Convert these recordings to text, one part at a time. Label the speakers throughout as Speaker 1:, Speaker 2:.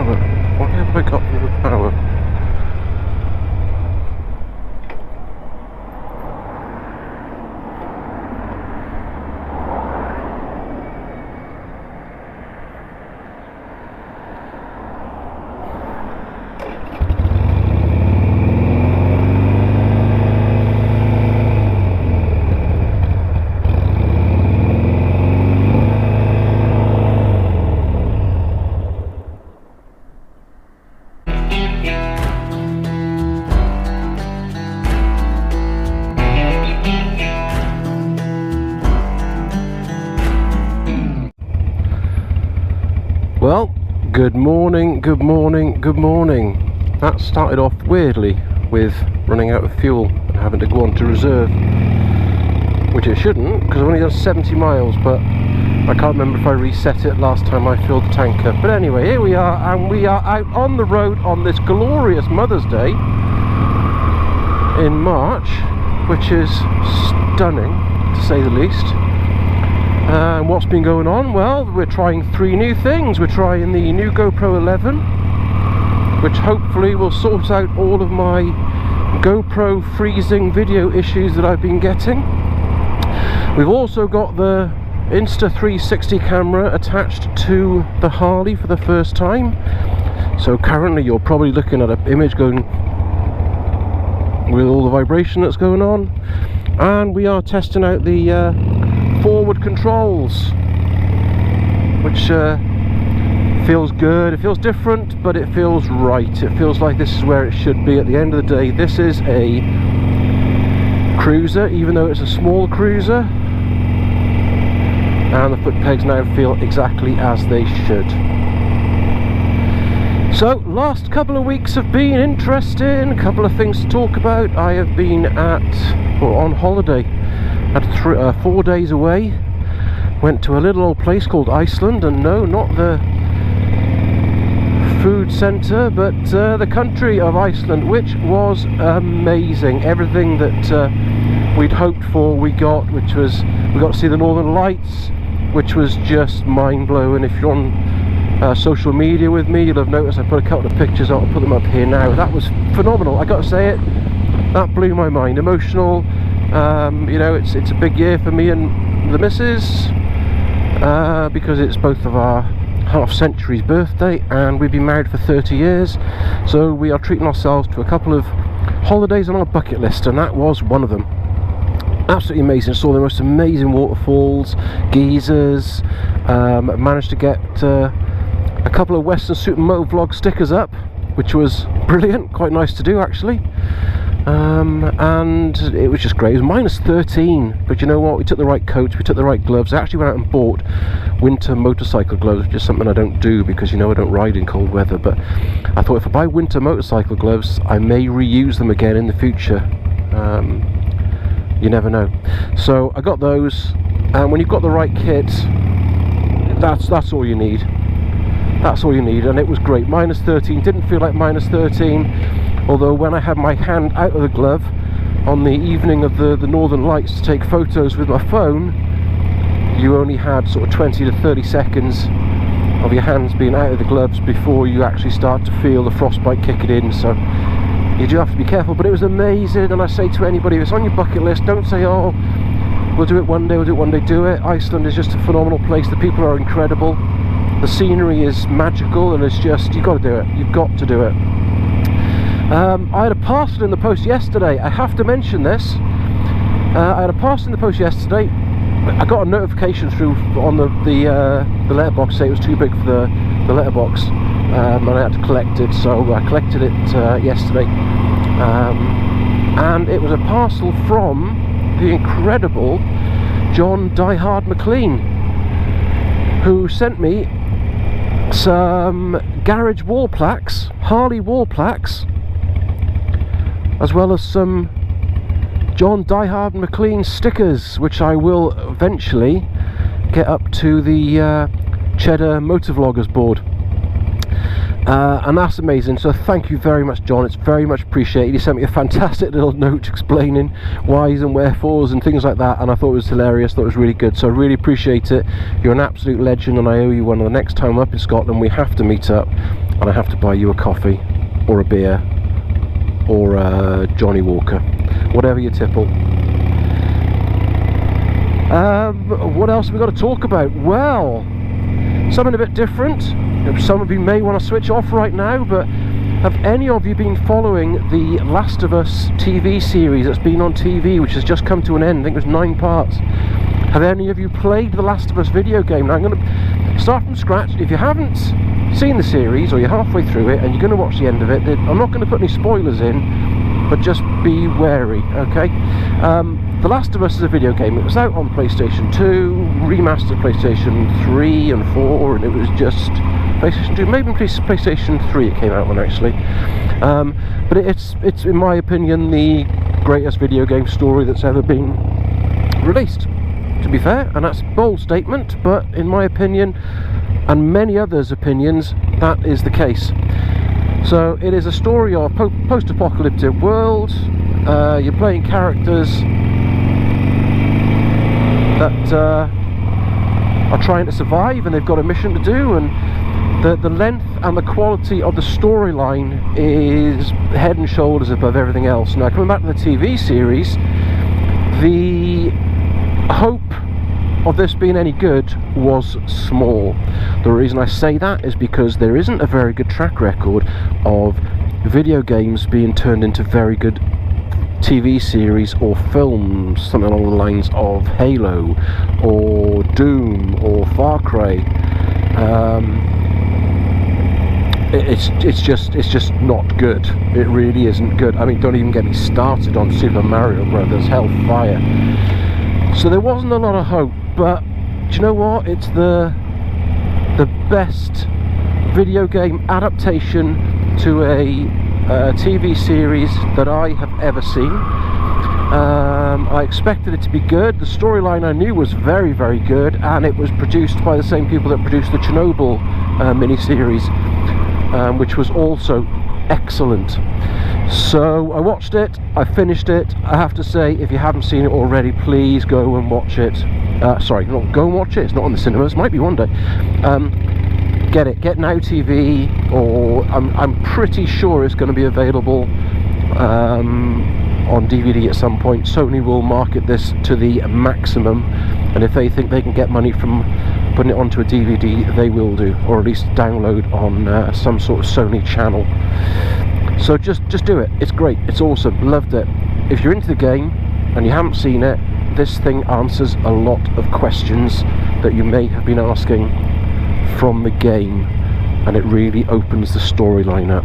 Speaker 1: power? Why have I got no power? Well, good morning, good morning, good morning. That started off weirdly with running out of fuel and having to go on to reserve, which it shouldn't, because I've only done 70 miles, but I can't remember if I reset it last time I filled the tanker. But anyway, here we are, and we are out on the road on this glorious Mother's Day in March, which is stunning, to say the least. And what's been going on? Well, we're trying 3 new things. We're trying the new GoPro 11, which hopefully will sort out all of my GoPro freezing video issues that I've been getting. We've also got the Insta360 camera attached to the Harley for the first time. So currently you're probably looking at an image going with all the vibration that's going on. And we are testing out the forward controls, which feels good. It feels different, but it feels right. It feels like this is where it should be. At the end of the day, this is a cruiser, even though it's a small cruiser, and the foot pegs now feel exactly as they should. So last couple of weeks have been interesting. A couple of things to talk about. I have been on holiday. Had 4 days away. Went to a little old place called Iceland, and no, not the food centre, but the country of Iceland, which was amazing. Everything that we'd hoped for we got, which was, we got to see the Northern Lights, which was just mind-blowing. If you're on social media with me, you'll have noticed I put a couple of pictures up. I'll put them up here now. That was phenomenal, I got to say it. That blew my mind. Emotional. You know, it's a big year for me and the missus, because it's both of our half-century's birthday, and we've been married for 30 years, so we are treating ourselves to a couple of holidays on our bucket list, and that was one of them. Absolutely amazing. Saw the most amazing waterfalls, geysers, managed to get a couple of Western Super Moto Vlog stickers up, which was brilliant, quite nice to do actually. And it was just great. It was -13, but you know what, we took the right coats, we took the right gloves. I actually went out and bought winter motorcycle gloves, which is something I don't do because, you know, I don't ride in cold weather, but I thought if I buy winter motorcycle gloves I may reuse them again in the future. You never know. So I got those, and when you've got the right kit, that's all you need. That's all you need. And it was great. -13, didn't feel like -13. Although when I had my hand out of the glove on the evening of the Northern Lights to take photos with my phone, you only had sort of 20 to 30 seconds of your hands being out of the gloves before you actually start to feel the frostbite kicking in. So you do have to be careful, but it was amazing. And I say to anybody, if it's on your bucket list, don't say, oh, we'll do it one day, we'll do it one day. Do it. Iceland is just a phenomenal place. The people are incredible. The scenery is magical, and it's just, you've got to do it. You've got to do it. I had a parcel in the post yesterday. I have to mention this. I had a parcel in the post yesterday. I got a notification through on the letterbox say it was too big for the letterbox, and I had to collect it. So I collected it yesterday, and it was a parcel from the incredible John Die Hard McLean, who sent me some garage wall plaques, Harley wall plaques, as well as some John Die Hard McLean stickers, which I will eventually get up to the Cheddar Motovloggers board. And that's amazing, so thank you very much, John. It's very much appreciated. He sent me a fantastic little note explaining whys and wherefores and things like that, and I thought it was hilarious. Thought it was really good, so I really appreciate it. You're an absolute legend, and I owe you one. The next time I'm up in Scotland, we have to meet up. and I have to buy you a coffee or a beer or a Johnny Walker, whatever you tipple. What else have we got to talk about? Well, something a bit different. Some of you may want to switch off right now, but have any of you been following the Last of Us TV series that's been on TV, which has just come to an end? I think it was 9 parts. Have any of you played the Last of Us video game? Now I'm going to start from scratch. If you haven't seen the series, or you're halfway through it and you're going to watch the end of it, I'm not going to put any spoilers in, but just be wary, okay? The Last of Us is a video game. It was out on PlayStation 2, remastered PlayStation 3 and 4, and it was just PlayStation 2, maybe PlayStation 3 it came out on actually. But it's in my opinion the greatest video game story that's ever been released, to be fair, and that's a bold statement, but in my opinion and many others' opinions, that is the case. So it is a story of post-apocalyptic world. You're playing characters that are trying to survive, and they've got a mission to do, and the length and the quality of the storyline is head and shoulders above everything else. Now, coming back to the TV series, the hope of this being any good was small. The reason I say that is because there isn't a very good track record of video games being turned into very good TV series or films, something along the lines of Halo or Doom or Far Cry. It's just not good. It really isn't good. I mean, don't even get me started on Super Mario Brothers, Hellfire. So there wasn't a lot of hope, but do you know what? It's the best video game adaptation to a TV series that I have ever seen. I expected it to be good. The storyline I knew was very, very good, and it was produced by the same people that produced the Chernobyl miniseries, which was also excellent. So I watched it, I finished it. I have to say, if you haven't seen it already, please go and watch it. Sorry, not go and watch it, it's not on the cinemas, might be one day. Get Now TV, or I'm pretty sure it's going to be available on DVD at some point. Sony will market this to the maximum, and if they think they can get money from putting it onto a DVD, they will do, or at least download on some sort of Sony channel. So just do it. It's great, it's awesome, loved it. If you're into the game and you haven't seen it, this thing answers a lot of questions that you may have been asking from the game, and it really opens the storyline up.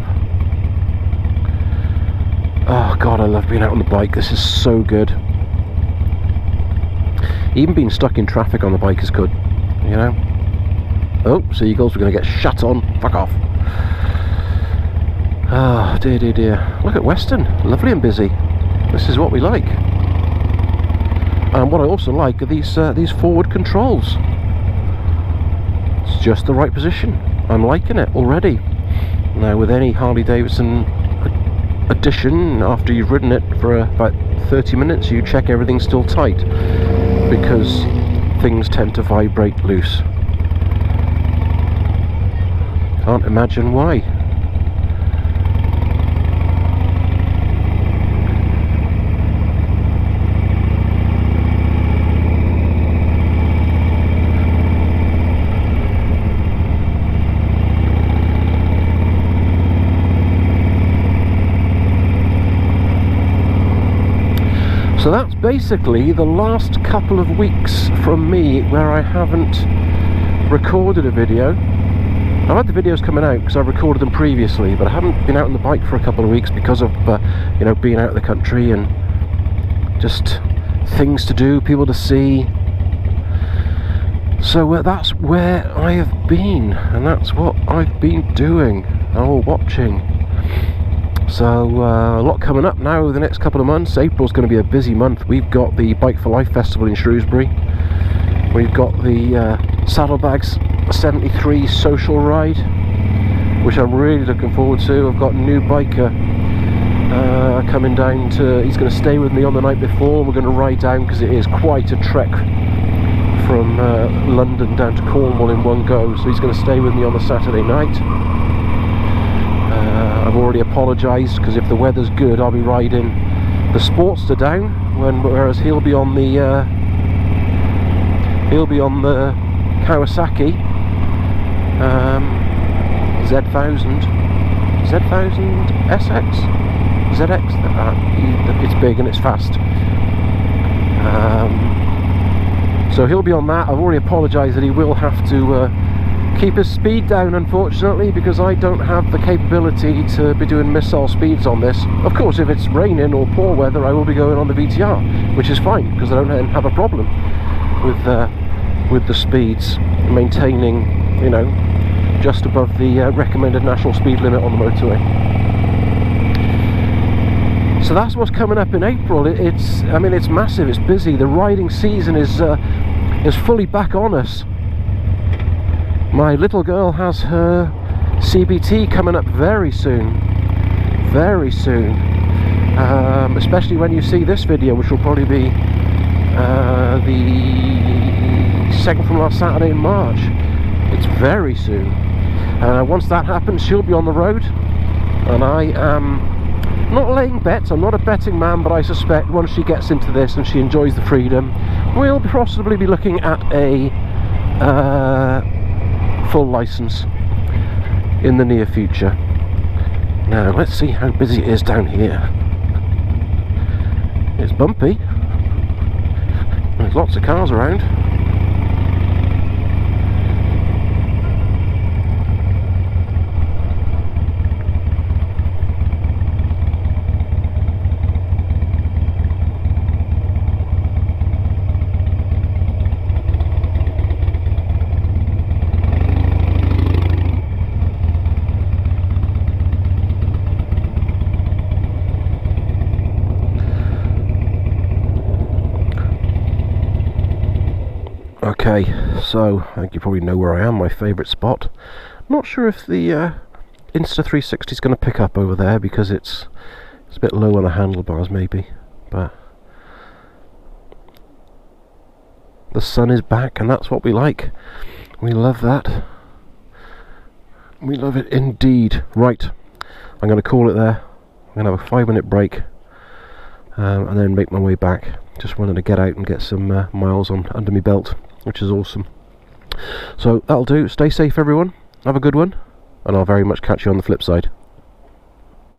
Speaker 1: Oh god, I love being out on the bike. This is so good. Even being stuck in traffic on the bike is good, you know. Oh, seagulls, we're going to get shut on. Fuck off. Ah, oh, dear, dear, dear. Look at Western, lovely and busy. This is what we like. And what I also like are these forward controls. It's just the right position. I'm liking it already. Now, with any Harley Davidson addition, after you've ridden it for about 30 minutes, you check everything's still tight, because things tend to vibrate loose. Can't imagine why. So that's basically the last couple of weeks from me where I haven't recorded a video. I've had the videos coming out because I recorded them previously, but I haven't been out on the bike for a couple of weeks because of you know, being out of the country and just things to do, people to see. So that's where I have been, and that's what I've been doing or watching. So a lot coming up now over the next couple of months. April's going to be a busy month. We've got the Bike for Life Festival in Shrewsbury. We've got the Saddlebags 73 social ride, which I'm really looking forward to. I've got a new biker coming down to, he's going to stay with me on the night before, and we're going to ride down, because it is quite a trek from London down to Cornwall in one go. So he's going to stay with me on the Saturday night. I've already apologised, because if the weather's good I'll be riding the Sportster down, whereas he'll be on the Kawasaki Z1000 SX ZX. It's big and it's fast. So he'll be on that. I've already apologised that he will have to keep his speed down, unfortunately, because I don't have the capability to be doing missile speeds on this. Of course, if it's raining or poor weather, I will be going on the VTR, which is fine, because I don't have a problem with the speeds, maintaining, you know, just above the recommended national speed limit on the motorway. So that's what's coming up in April. I mean, it's massive, it's busy. The riding season is fully back on us. My little girl has her CBT coming up very soon, especially when you see this video, which will probably be the second from last Saturday in March. It's very soon. Once that happens, she'll be on the road, and I am not laying bets. I'm not a betting man, but I suspect once she gets into this and she enjoys the freedom, we'll possibly be looking at a full license in the near future. Now let's see how busy it is down here. It's bumpy. There's lots of cars around. Okay, so I think you probably know where I am, my favourite spot. Not sure if the Insta360 is going to pick up over there, because it's a bit low on the handlebars maybe, but the sun is back, and that's what we like. We love that. We love it indeed. Right, I'm going to call it there. I'm going to have a 5-minute break and then make my way back. Just wanted to get out and get some miles on under my belt, which is awesome. So that'll do. Stay safe, everyone. Have a good one, and I'll very much catch you on the flip side.